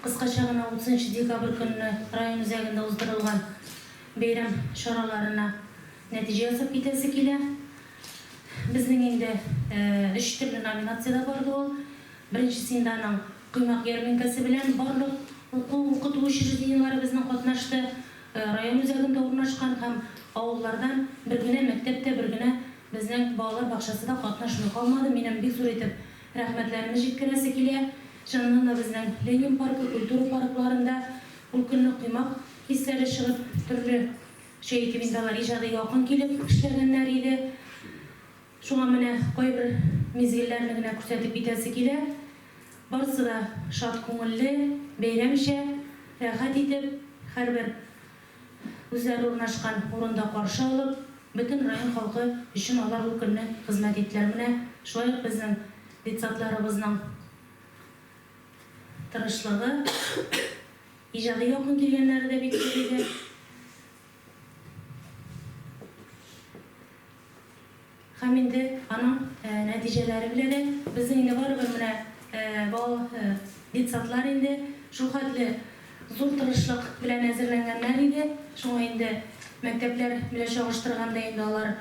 Kıskaça gana 30 dekabr күнү район üzerinde uzdurulgan bayram şaralarına netice yazıp gitesi kile. Bizning endi 3 türlü nominatsiyada bardı ol. Birincisinde anam kıymak yarminkasi bilen barlık okutu учреждениялары bizning katnaştı. Rayon üzerinde ornaşkan hem avullardan bir güne mektepte bir güne bizning bağlar bakşası da katnaşmay kalmadı. Menem bir sur etip rahmetlerimiz jetkiresi kile. Şundan da bizning Lenin Parkı, Kulturu parklarında bu günlük kıymak hisleri çıkıp türlü eğitimdalar icada yakın kelip işlegenler idi. Şuna mene koy bir mezgillerini ko'rsatib bitesi kile. Barысы da şad ko'ngilli, bayram işe rahat etip her bir o'zlari o'rnashgan o'rinda qarshi olib, bütün rayon xalqi uchun ular bu kunni xizmat etdilar. Mene shulay bizning deputatlarimizning tirishlig'i ijodiy yakın kelganlari da bitildi. Hem indi anın neticeleri bile de bizim indi var bir mene bu deputatlar indi şu hadli zor tırışlık bilen hazırlanganlar idi. Şuna indi mektepler bile çalıştırganda indi onların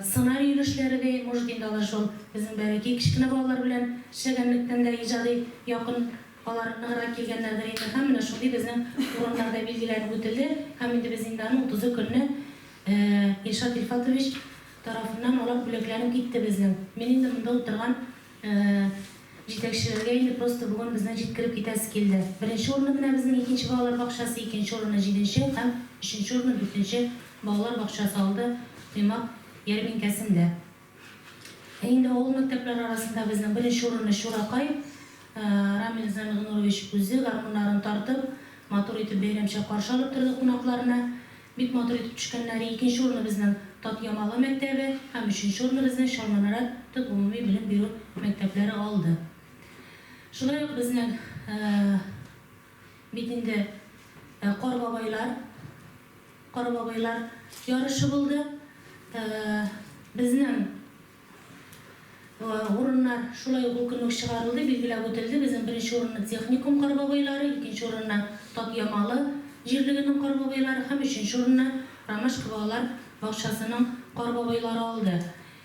ssenariy yürüyüşleri de может indi olar şol bizim bereki kichkina bolalar bilen işlegenlikten de ijodiy yakın olar nıgırak kelganlardir indi. Hem şunday bizning o'rinlarda belgilanib o'tildi. Hem indi biz indi 30 kunni Ilshad Ilfatovich tarafından olarak böleklenip gitti bizden. Benim de bunda oturgan jetekçilerge indi просто bugün bizden jetkirip gitesi keldi. Birinci orunu bile bizden ikinci bağlar bakşası, ikinci orunu 7. hem üçüncü orunu 4. bağlar bakşası aldı. Kıymak yarminkasında. Endi oğul mektepler arasında bizden birinci orunu Şurakay, Ramil Zamiğnurovich Kuzi garmonlarını tartıp, motor etip bayramcha qarşı alıp turdu konaklarına. Bit motor etip düşkenleri ikinci orunu bizden Tatyamalı mektebi hem üçüncü orunu bizden Şarmanarat tıp umumi bilim biro mektepleri aldı. Şulay bizden bitinde Qarbabaylar yarışı buldu. Bizden orunlar şulay hulkınlık çıkarıldı, bilgiler ötüldü. Bizim birinci orunu Texnikum Qarbabayları, ikinci orunu Tatyamalı Jirliginin Qarbabayları hem üçüncü orunu Ramashkıvalar Bakşasının Qarbabayları aldı.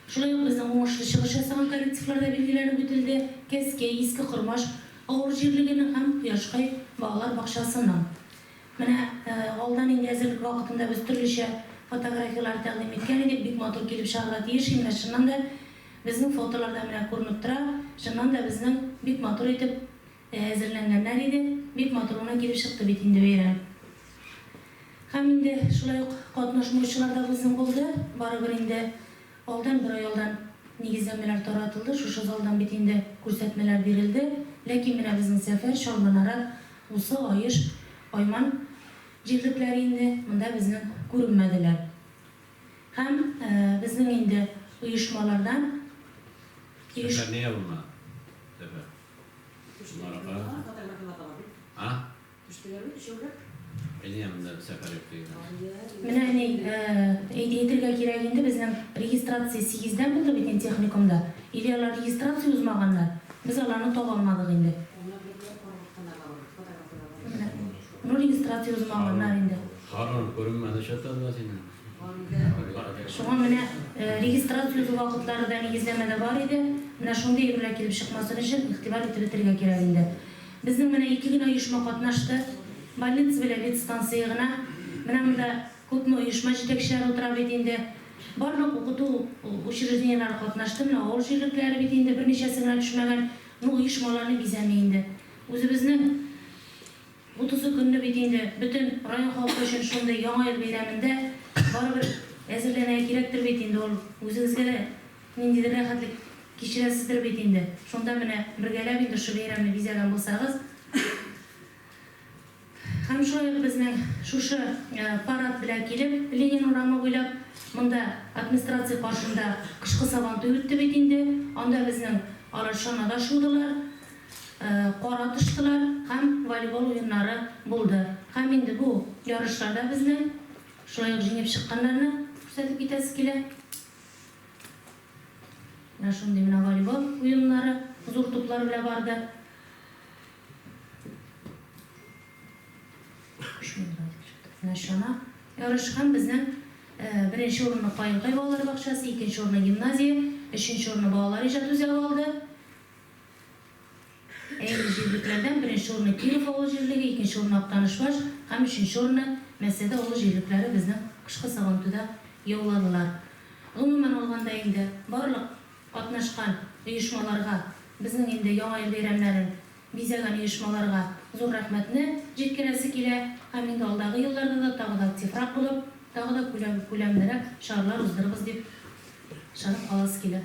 Şulay bizden oңuşlu çıkış yasagan kollektivlerde bilgilenip ötüldü. Keske, Eski Kırmaş, Ağır Jirliginin hem Kuyaşkay Bağlar Bakşasının. Mene aldan indi hazırlık vakitinde biz türlüce fotoğrafyalar takdim etken edik. Bik motor kelip şahıra tiyişimle şundan da bizim fotolarda mene ko'rinib tura. Şundan da bizden bik motor etip hazırlanganlar idi. Bik motor ona kelip çıktı bitinde beri. Hem indi şulay katnaşmacılar da bizim oldu. Baribir indi aldan bir ayoldan negizlemeler taratıldı. Şu zaldan bitinde ko'rsatmalar berildi. Lekin mene bizim sefer Şarmanarat, Usa, Ayış, Ayman jirlikleri indi. Bunda bizden görünmediler. Hem bizden indi uyuşmalardan Sefer neye bunlar? Sefer. Bunlara ha? Beni yanında sefer yapıyor. Mene eğitirge kerak bizden registratsiya 8'den buldu biten texnikumda. İlerler registratsiya uzmaganlar. Biz alanı top almadık indi. Onu registratsiya uzmaganlar indi. Harun görünmedi şartlarda senin. Şuna mene registratsiya uzu vakitları da negizlemede var idi. Mene şunda yerler kelip çıkmasını için ihtibar ettirge kerak indi. Bizden mene 2 gün uyuşma katnaştı. Больница bile ветстанцияғына, мына көпме uyuşma жетекшілері отыра бетінде, барлық оқыту учреждениялары қатнашты, мына ауыл жерліктері бетінде бірнеше сыңға түшмеген uyuşmalarını bizemeyindi. Өзі біздің 30 күнні бетінде bütün район халқы үшін шонда яңа ел бейрамында барыбір әзірлене керектір бетінде ол өзіңізге нендейді рахатлық кешіресіздір бетінде. Шонда міне біргелеп енді шу бейрамны бизеген болсағыз, hem şöyle bizden şuşu parat bile gelip Lenin uğramı boylap bunda administrasiya karşında kışkı sabantı öttü betinde. Onda bizden araşana da şudular, qora tıştılar, hem voleybol oyunları buldu. Hem indi bu yarışlarda bizden şöyle jengip çıkkanlarını ko'rsatib ketasi kele. Şunday voleybol oyunları, huzur topları bile vardı. Naşana yarışkan bizden birinci orunu Kayınkay Bağları Bakçası, ikinci orunu gimnaziya, üçüncü orunu Bağlar İcat Üzevi aldı. Eğri jirliklerden birinci orunu Kirov Oğlu jirligi, ikinci orunu Aktanışbaş, hem üçüncü orunu Mesede Oğlu jirlikleri bizden kışkı sağıntıda yolladılar. Umuman olganda endi barlık katnaşkan uyuşmalarga, bizning endi Yangi yil bayramlarin bizagan uyuşmalarga zor rahmatni jetkirasi kile. Hem endi aldagı yıllarda da tagı da aktifroq bulup, tagı da ko'lamliroq sharlar uzduribmiz deb sharaf qalasi kile.